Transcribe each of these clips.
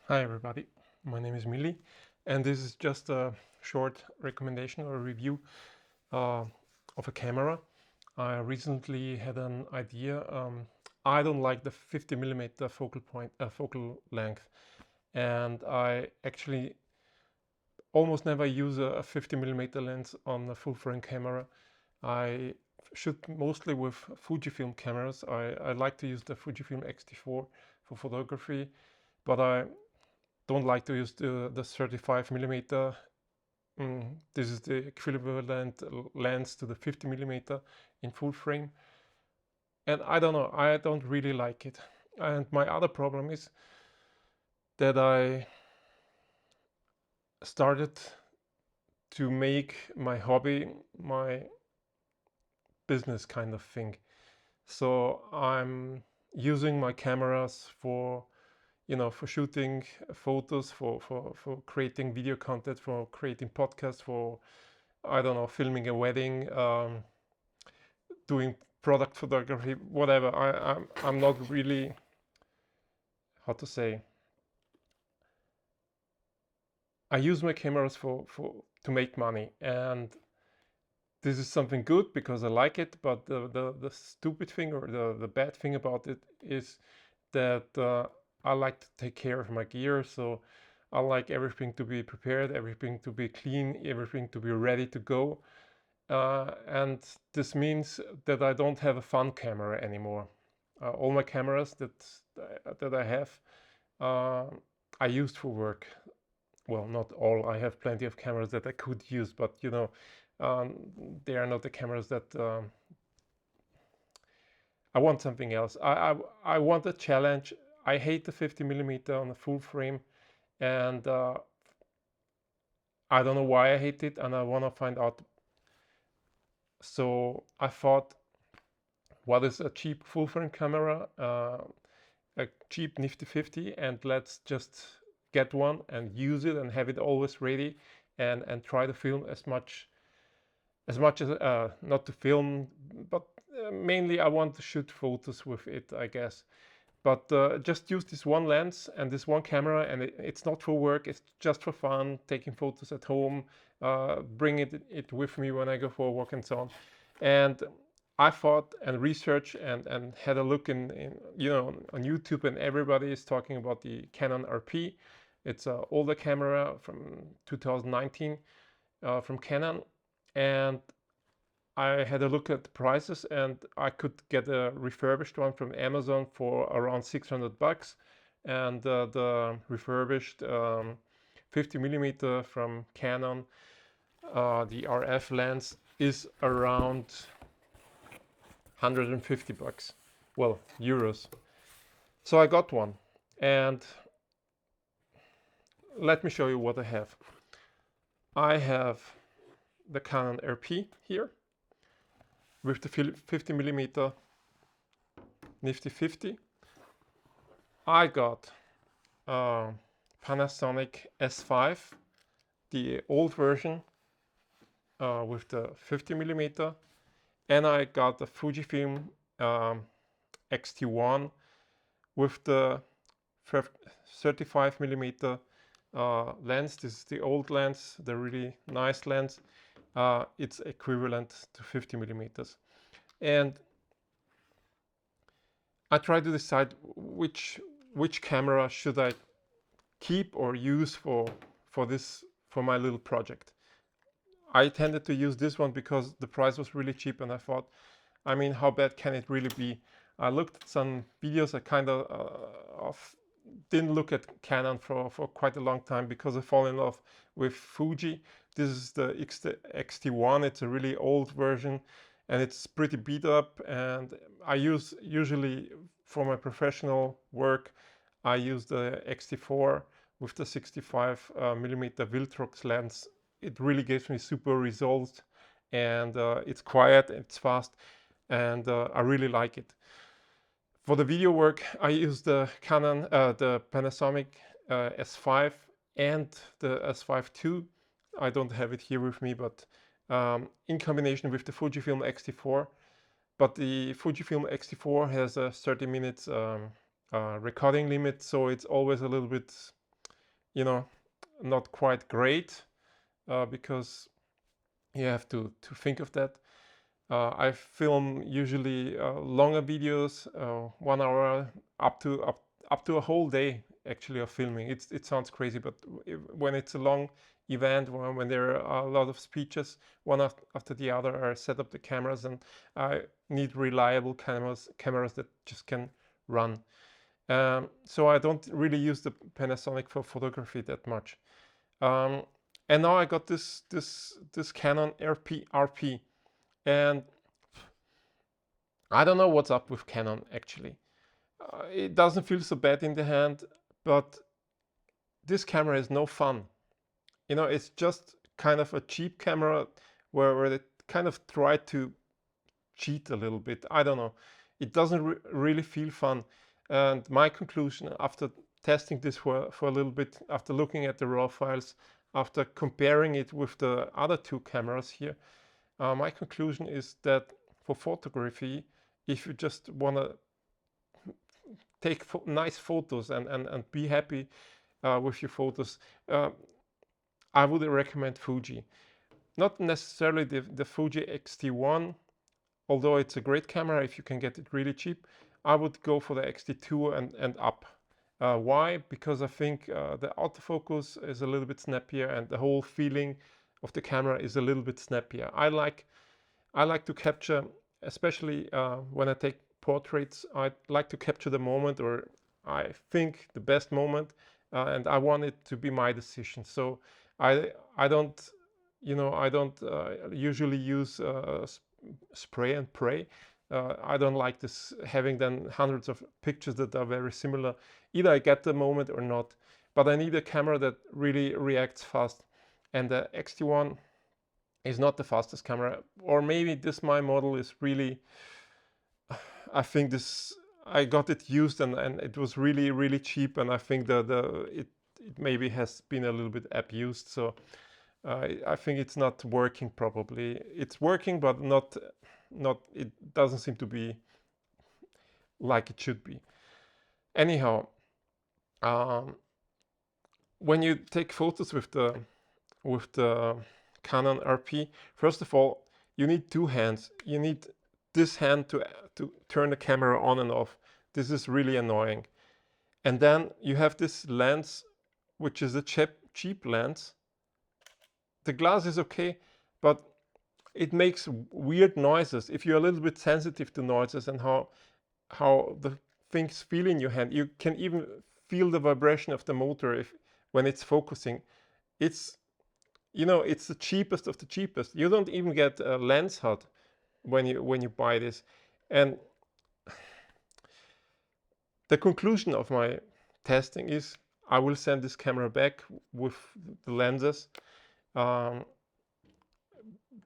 Hi everybody, my name is Millie, and this is just a short recommendation or review uh, of a camera. I recently had an idea. I don't like the 50mm focal length, and I actually almost never use a 50mm lens on a full frame camera. I shoot mostly with Fujifilm cameras. I like to use the Fujifilm X-T4 for photography, but I don't like to use the 35mm. This is the equivalent lens to the 50mm in full frame, and I don't know, I don't really like it. And my other problem is that I started to make my hobby my business kind of thing. So I'm using my cameras for for shooting photos, for creating video content, for creating podcasts, for, I don't know, filming a wedding, doing product photography, whatever. I'm not really, how to say, I use my cameras for to make money, and this is something good because I like it. But the stupid thing, or the bad thing about it is that I like to take care of my gear. So I like everything to be prepared, everything to be clean, everything to be ready to go. And this means that I don't have a fun camera anymore. All my cameras that I have, uh, I used for work. Well, not all. I have plenty of cameras that I could use, but um, they are not the cameras that I want. Something else. I want a challenge. I hate the 50mm on a full frame, and I don't know why I hate it, and I want to find out. So I thought, what is a cheap full frame camera? A cheap nifty 50, and let's just get one and use it and have it always ready, and try to film as much as not to film, but mainly I want to shoot photos with it, I guess. But just use this one lens and this one camera, and it's not for work, it's just for fun, taking photos at home, bring it with me when I go for a walk and so on. And I thought and researched and had a look in on YouTube, and everybody is talking about the Canon RP. It's an older camera from 2019 from Canon, and I had a look at the prices, and I could get a refurbished one from Amazon for around 600 bucks, and the refurbished 50mm from Canon, the RF lens, is around 150 bucks, well, euros. So I got one, and let me show you what I have. I have the Canon RP here with the 50mm nifty 50. I got Panasonic S5, the old version with the 50mm, and I got the Fujifilm X-T1 with the 35mm lens. This is the old lens, the really nice lens. It's equivalent to 50mm, and I try to decide which camera should I keep or use for my little project. I tended to use this one because the price was really cheap, and I thought, I mean, how bad can it really be? I looked at some videos. I kind of didn't look at Canon for quite a long time because I fall in love with Fuji. This is the X-T1. It's a really old version, and it's pretty beat up. And I usually for my professional work, I use the X-T4 with the 65mm Viltrox lens. It really gives me super results, and it's quiet, it's fast, and I really like it. For the video work, I use the the Panasonic S5 and the S5 II. I don't have it here with me, but in combination with the Fujifilm X-T4. But the Fujifilm X-T4 has a 30 minutes recording limit, so it's always a little bit you know, not quite great, because you have to think of that. I film usually longer videos, 1 hour, up to a whole day actually of filming. It sounds crazy, but when it's a long event, when there are a lot of speeches, one after the other, I set up the cameras, and I need reliable cameras that just can run. So I don't really use the Panasonic for photography that much. And now I got this Canon RP, and I don't know what's up with Canon actually. It doesn't feel so bad in the hand, but this camera is no fun. You know, it's just kind of a cheap camera where they kind of try to cheat a little bit. I don't know. It doesn't really feel fun. And my conclusion after testing this for a little bit, after looking at the raw files, after comparing it with the other two cameras here, my conclusion is that for photography, if you just want to take nice photos and be happy with your photos, I would recommend Fuji. Not necessarily the Fuji X-T1, although it's a great camera if you can get it really cheap. I would go for the X-T2 and up. Why? Because I think the autofocus is a little bit snappier, and the whole feeling of the camera is a little bit snappier. I like to capture, especially when I take portraits, I like to capture the moment, or I think the best moment, and I want it to be my decision. So I don't, I don't usually use spray and pray. I don't like this having then hundreds of pictures that are very similar. Either I get the moment or not, but I need a camera that really reacts fast. And the X-T1 is not the fastest camera, or maybe this my model is really, I think this, I got it used and it was really cheap, and I think that it maybe has been a little bit abused. So I think it's not working properly. It's working, but not it doesn't seem to be like it should be. Anyhow, when you take photos with the Canon RP, first of all, you need two hands. You need this hand to turn the camera on and off. This is really annoying. And then you have this lens, which is a cheap lens. The glass is okay, but it makes weird noises. If you're a little bit sensitive to noises and how the things feel in your hand, you can even feel the vibration of the motor when it's focusing. It's, it's the cheapest of the cheapest. You don't even get a lens HUD when you buy this. And the conclusion of my testing is I will send this camera back with the lenses,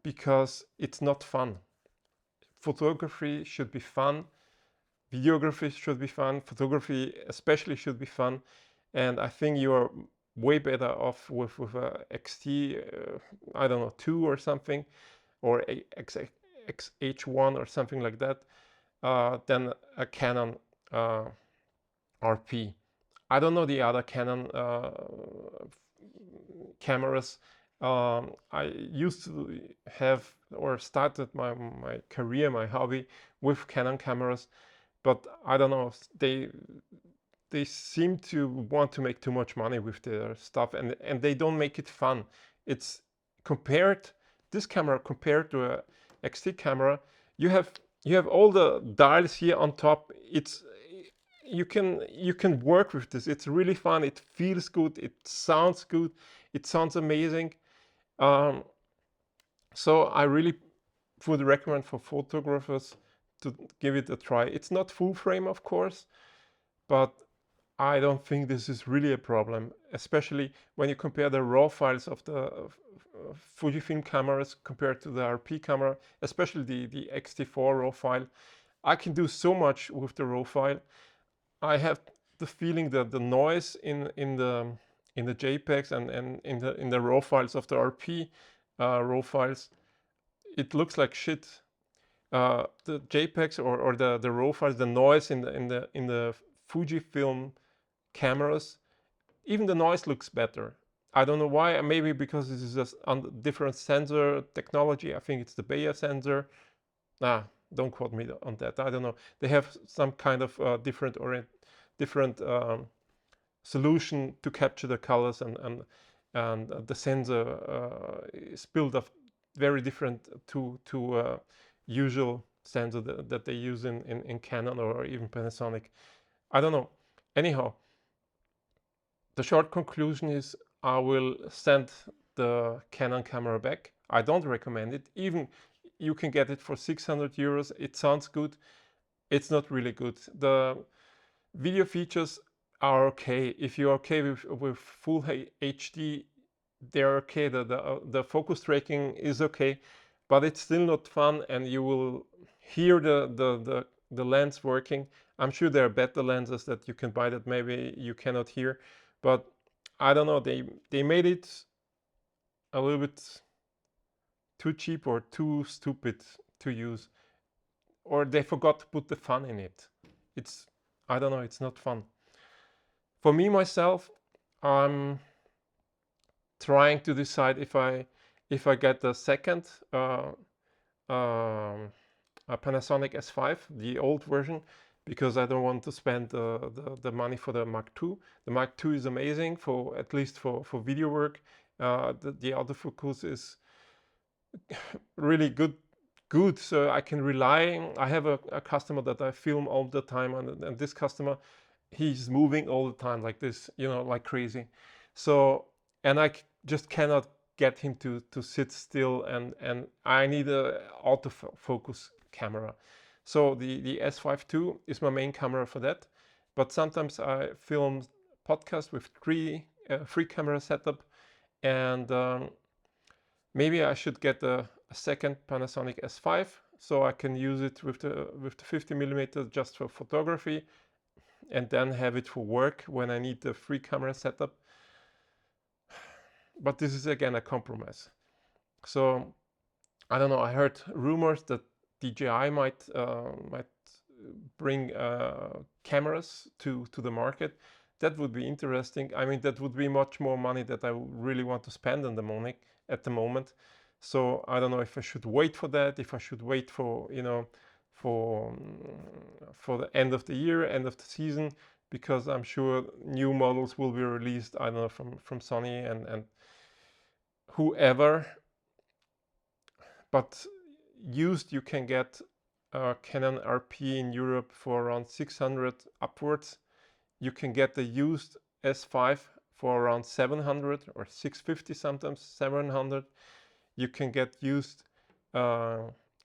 because it's not fun. Photography should be fun. Videography should be fun. Photography especially should be fun. And I think you are way better off with a XT, I don't know, 2 or something, or a XH1 or something like that, than a Canon RP. I don't know the other Canon cameras. I used to have, or started my career, my hobby with Canon cameras, but I don't know, they seem to want to make too much money with their stuff, and they don't make it fun. It's this camera compared to a X-T camera, you have all the dials here on top. You can work with this. It's really fun. It feels good. It sounds good. It sounds amazing. So I really would recommend for photographers to give it a try. It's not full frame, of course, but I don't think this is really a problem, especially when you compare the raw files of the Fujifilm cameras compared to the RP camera, especially the X-T4 raw file. I can do so much with the raw file. I have the feeling that the noise in the JPEGs and in the raw files of the RP raw files, it looks like shit. The JPEGs or the raw files, the noise in the Fujifilm cameras even the noise looks better. I don't know why. Maybe because this is a different sensor technology. I think it's the Bayer sensor. Don't quote me on that. I don't know. They have some kind of different solution to capture the colors, and the sensor is built of very different to usual sensor that they use in Canon or even Panasonic. I don't know. Anyhow, the short conclusion is I will send the Canon camera back. I don't recommend it. Even you can get it for 600 euros. It sounds good. It's not really good. The video features are okay. If you're okay with full HD, they're okay. The focus tracking is okay, but it's still not fun, and you will hear the lens working. I'm sure there are better lenses that you can buy that maybe you cannot hear, but I don't know. They made it a little bit too cheap or too stupid to use, or they forgot to put the fun in it. I don't know. It's not fun. For me myself, I'm trying to decide if I get the second a Panasonic S5, the old version, because I don't want to spend the money for the Mark II. The Mark II is amazing for at least for video work. The autofocus is really good, so I can rely. I have a customer that I film all the time, and this customer, he's moving all the time like this, like crazy. So, and I just cannot get him to sit still, and I need a autofocus camera. So the S5 II is my main camera for that. But sometimes I film podcasts with free camera setup, and maybe I should get a second Panasonic S5 so I can use it with the 50mm just for photography, and then have it for work when I need the free camera setup. But this is again a compromise. So I don't know. I heard rumors that DJI might bring cameras to the market. That would be interesting. I mean, that would be much more money that I really want to spend at the moment. So I don't know if I should wait for that. If I should wait for for the end of the year, end of the season, because I'm sure new models will be released. I don't know, from Sony and whoever. But used, you can get a Canon RP in Europe for around 600 upwards. You can get the used S5 for around 700 or 650, sometimes 700. You can get used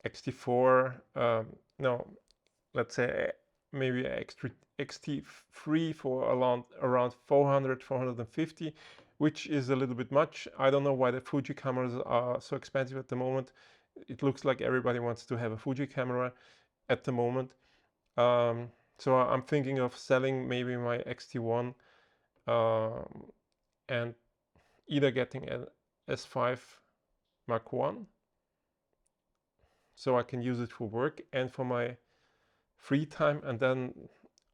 X-T4, no, let's say maybe X-T3 for around 400, 450, which is a little bit much. I don't know why the Fuji cameras are so expensive at the moment. It looks like everybody wants to have a Fuji camera at the moment. So I'm thinking of selling maybe my X-T1 and either getting an S5 Mark I, so I can use it for work and for my free time, and then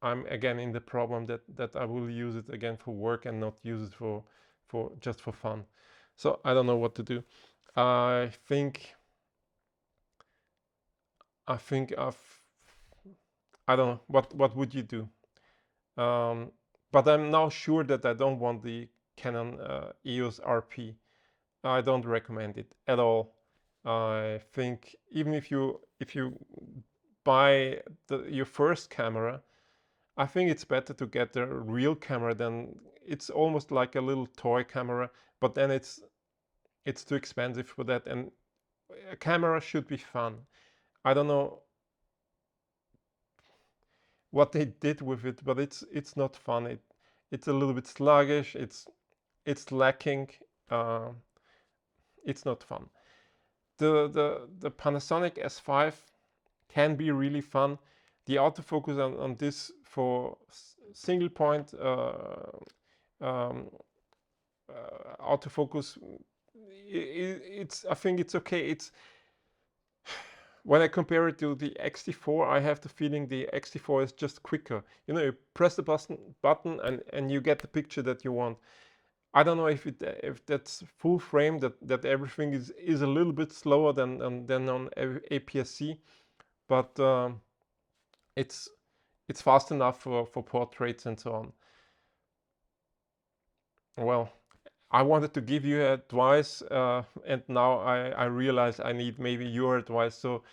I'm again in the problem that I will use it again for work and not use it for just for fun. So I don't know what to do. I think I don't know, what would you do? But I'm now sure that I don't want the Canon EOS RP. I don't recommend it at all. I think even if you buy your first camera, I think it's better to get a real camera than it's almost like a little toy camera, but then it's too expensive for that, and a camera should be fun. I don't know what they did with it, but it's not fun. It's a little bit sluggish. It's lacking. It's not fun. The Panasonic S5 can be really fun. The autofocus on this for single point autofocus, I think it's okay. when I compare it to the X-T4, I have the feeling the X-T4 is just quicker. You know, you press the button and you get the picture that you want. I don't know if that's full frame, that everything is a little bit slower than on APS-C, but it's fast enough for portraits and so on. Well, I wanted to give you advice, and now I realize I need maybe your advice. So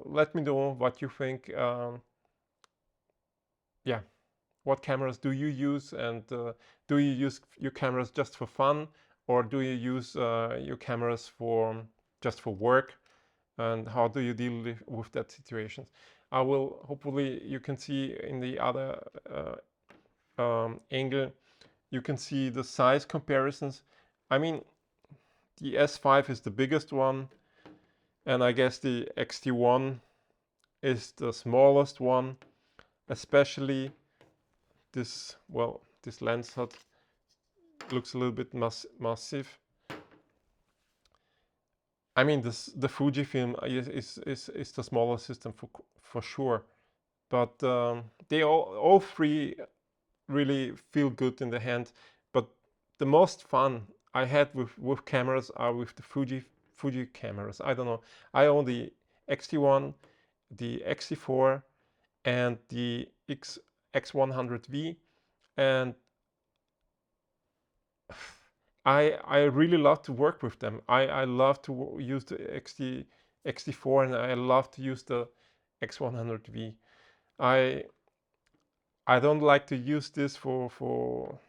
let me know what you think. Yeah, what cameras do you use, and do you use your cameras just for fun, or do you use your cameras for just for work, and how do you deal with that situation? I will, hopefully you can see in the other angle, you can see the size comparisons. I mean, the S5 is the biggest one, and I guess the X-T1 is the smallest one, especially this, well, this lens hut looks a little bit massive. I mean, the Fujifilm is the smaller system for sure, but they all three really feel good in the hand. But the most fun I had with cameras are with the Fuji cameras. I don't know. I own the X-T1, the X-T4, and the X100V, and I really love to work with them. I love to use the X-T4, and I love to use the X100V. I don't like to use this for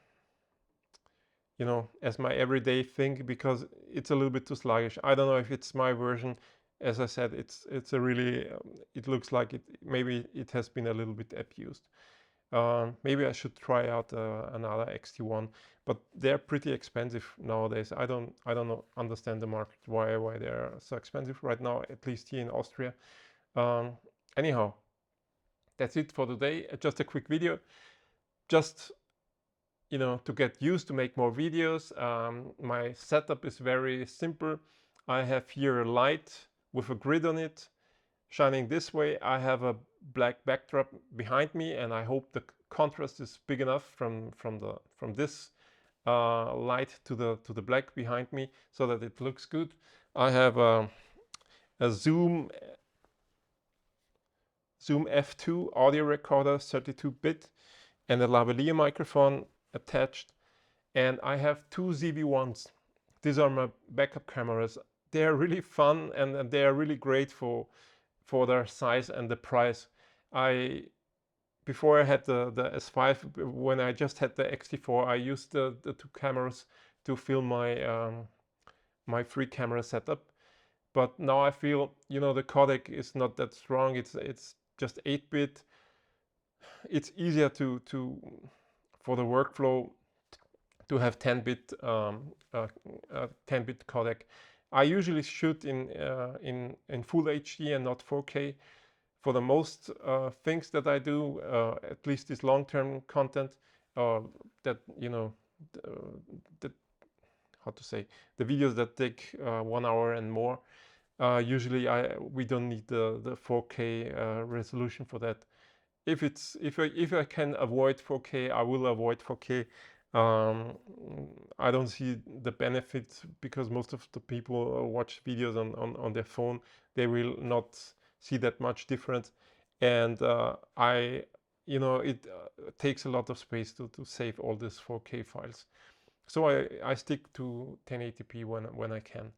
you know, as my everyday thing, because it's a little bit too sluggish. I don't know if it's my version. As I said, it's a really it looks like maybe it has been a little bit abused. Maybe I should try out another X-T1, but they're pretty expensive nowadays. I don't understand the market, why they're so expensive right now, at least here in Austria. Anyhow, that's it for today. Just a quick video, just, you know, to get used to make more videos. My setup is very simple. I have here a light with a grid on it shining this way. I have a black backdrop behind me, and I hope the contrast is big enough from this light to the black behind me, so that it looks good. I have a Zoom F2 audio recorder, 32-bit, and a lavalier microphone attached, and I have two ZV-1s. These are my backup cameras. They are really fun, and they are really great for their size and the price. Before I had the S5, when I just had the X-T4, I used the two cameras to film my my free camera setup. But now I feel, you know, the codec is not that strong. It's just 8-bit. It's easier to for the workflow to have 10-bit 10-bit codec. I usually shoot in full HD and not 4K for the most things that I do, at least this long-term content, that, you know, how to say, the videos that take 1 hour and more. Usually we don't need the 4K resolution for that. If I can avoid 4K, I will avoid 4K. I don't see the benefit, because most of the people watch videos on their phone. They will not see that much difference, and you know, it takes a lot of space to save all these 4K files. So I stick to 1080p when I can.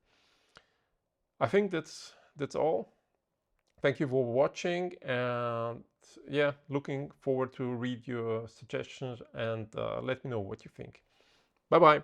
I think that's all. Thank you for watching, and yeah, looking forward to read your suggestions, and let me know what you think. Bye bye.